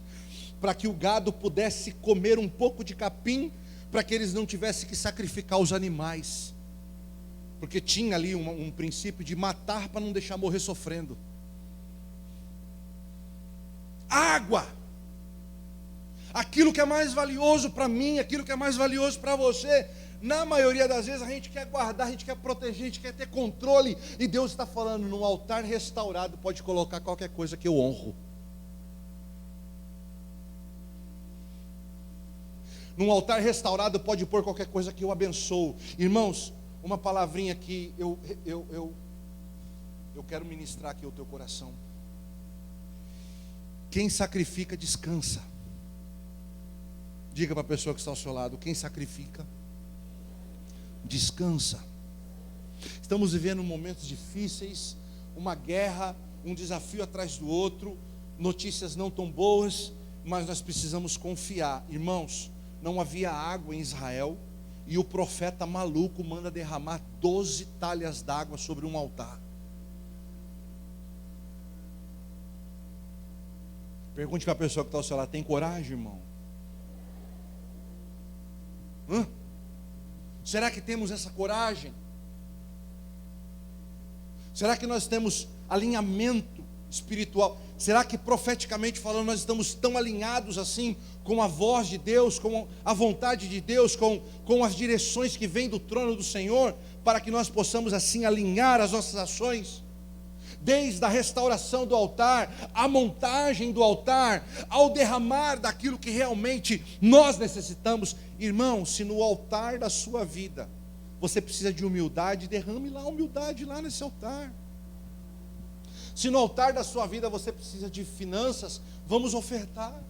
para que o gado pudesse comer um pouco de capim, para que eles não tivessem que sacrificar os animais. Porque tinha ali um princípio de matar para não deixar morrer sofrendo. Água. Aquilo que é mais valioso para mim, aquilo que é mais valioso para você, na maioria das vezes a gente quer guardar, a gente quer proteger, a gente quer ter controle. E Deus está falando, no altar restaurado pode colocar qualquer coisa que eu honro. Num altar restaurado pode pôr qualquer coisa que eu abençoo. Irmãos, uma palavrinha que eu quero ministrar aqui ao teu coração. Quem sacrifica, descansa. Diga para a pessoa que está ao seu lado, quem sacrifica, descansa. Estamos vivendo momentos difíceis, uma guerra, um desafio atrás do outro, notícias não tão boas, mas nós precisamos confiar. Irmãos, não havia água em Israel, e o profeta maluco manda derramar 12 talhas d'água sobre um altar. Pergunte para a pessoa que está ao seu lado, tem coragem, irmão? Será que temos essa coragem? Será que nós temos alinhamento espiritual? Será que profeticamente falando nós estamos tão alinhados assim com a voz de Deus, com a vontade de Deus, com as direções que vêm do trono do Senhor, para que nós possamos assim alinhar as nossas ações? Desde a restauração do altar, a montagem do altar, ao derramar daquilo que realmente nós necessitamos. Irmão, se no altar da sua vida você precisa de humildade, derrame lá a humildade lá nesse altar. Se no altar da sua vida você precisa de finanças, vamos ofertar.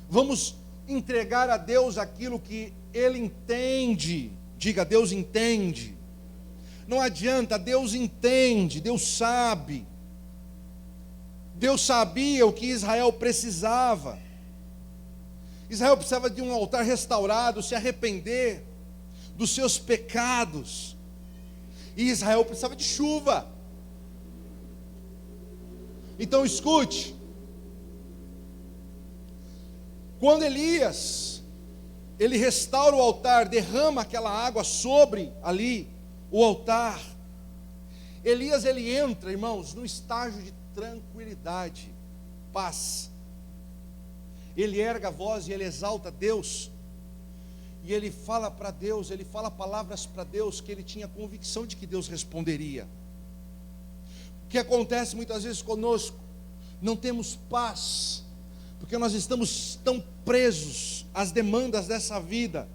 Vamos entregar a Deus aquilo que Ele entende. Diga, Deus entende. Não adianta, Deus entende, Deus sabe. Deus sabia o que Israel precisava. Israel precisava de um altar restaurado, se arrepender dos seus pecados. E Israel precisava de chuva. Então escute. Quando Elias, ele restaura o altar, derrama aquela água sobre ali o altar. Elias, ele entra, irmãos, num estágio de tranquilidade, paz. Ele erga a voz e ele exalta Deus. E ele fala para Deus, ele fala palavras para Deus que ele tinha convicção de que Deus responderia. O que acontece muitas vezes conosco, não temos paz, porque nós estamos tão presos às demandas dessa vida.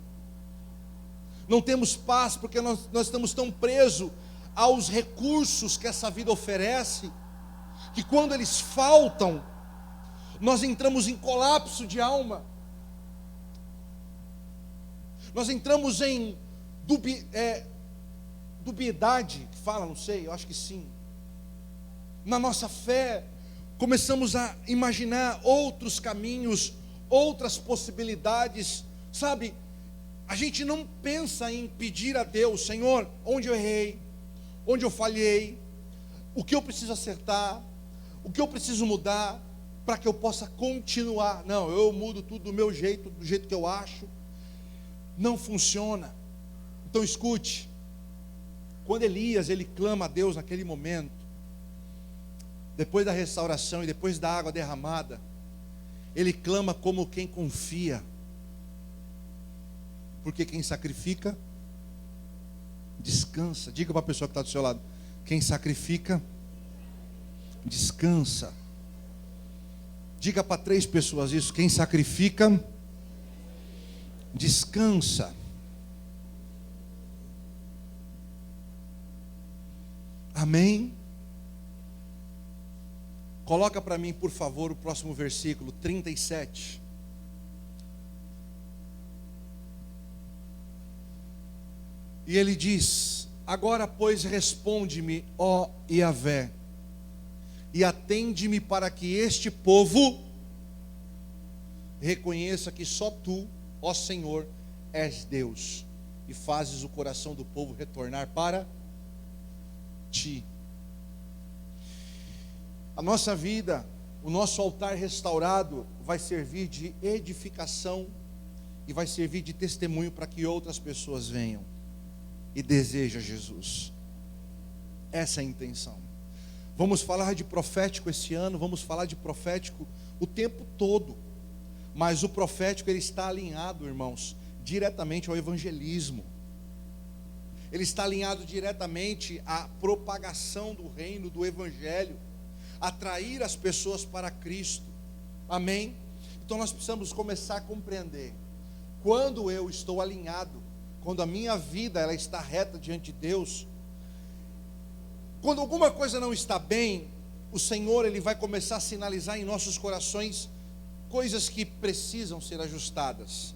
Não temos paz porque nós estamos tão presos aos recursos que essa vida oferece, que quando eles faltam, nós entramos em colapso de alma. Nós entramos em dubiedade, que fala, não sei, eu acho que sim. Na nossa fé, começamos a imaginar outros caminhos, outras possibilidades, sabe? A gente não pensa em pedir a Deus, Senhor, onde eu errei, onde eu falhei, o que eu preciso acertar, o que eu preciso mudar, para que eu possa continuar. Não, eu mudo tudo do meu jeito, do jeito que eu acho. Não funciona. Então escute, quando Elias, ele clama a Deus naquele momento, depois da restauração e depois da água derramada, ele clama como quem confia, porque quem sacrifica, descansa. Diga para a pessoa que está do seu lado, quem sacrifica, descansa. Diga para 3 pessoas isso, quem sacrifica, descansa. Amém? Coloca para mim, por favor, o próximo versículo, 37. E ele diz: agora, pois, responde-me, ó Yahvé, e atende-me para que este povo reconheça que só tu, ó Senhor, és Deus, e fazes o coração do povo retornar para ti. A nossa vida, o nosso altar restaurado vai servir de edificação e vai servir de testemunho para que outras pessoas venham e desejem Jesus. Essa é a intenção. Vamos falar de profético esse ano, vamos falar de profético o tempo todo. Mas o profético, ele está alinhado, irmãos, diretamente ao evangelismo. Ele está alinhado diretamente à propagação do reino, do evangelho, atrair as pessoas para Cristo. Amém? Então nós precisamos começar a compreender. Quando eu estou alinhado, quando a minha vida ela está reta diante de Deus, quando alguma coisa não está bem, o Senhor ele vai começar a sinalizar em nossos corações coisas que precisam ser ajustadas.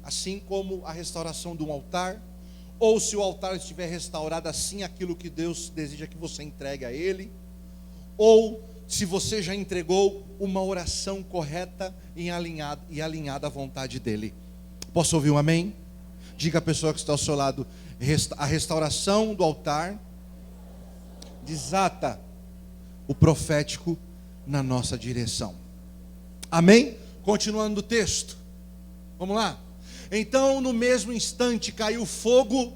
Assim como a restauração de um altar, ou se o altar estiver restaurado, assim aquilo que Deus deseja que você entregue a Ele, ou se você já entregou uma oração correta e alinhada à vontade dEle. Posso ouvir um amém? Diga à pessoa que está ao seu lado: a restauração do altar desata o profético na nossa direção. Amém? Continuando o texto, vamos lá. Então no mesmo instante caiu fogo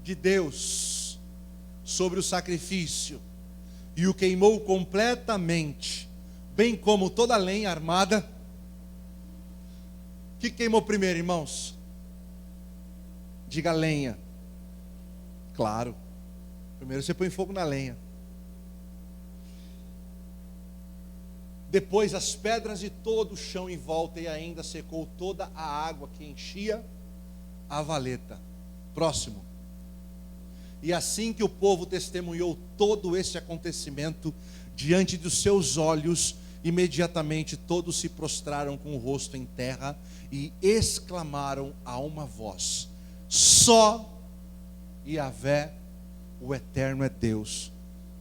de Deus sobre o sacrifício e o queimou completamente, bem como toda a lenha armada. O que queimou primeiro, irmãos? Diga lenha. Claro, primeiro você põe fogo na lenha. Depois as pedras de todo o chão em volta, e ainda secou toda a água que enchia a valeta. Próximo. E assim que o povo testemunhou todo esse acontecimento diante dos seus olhos, imediatamente todos se prostraram com o rosto em terra e exclamaram a uma voz: só Yahvé, o Eterno, é Deus,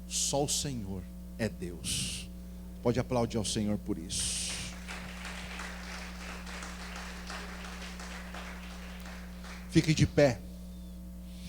só o Senhor é Deus. Pode aplaudir ao Senhor por isso. Fique de pé.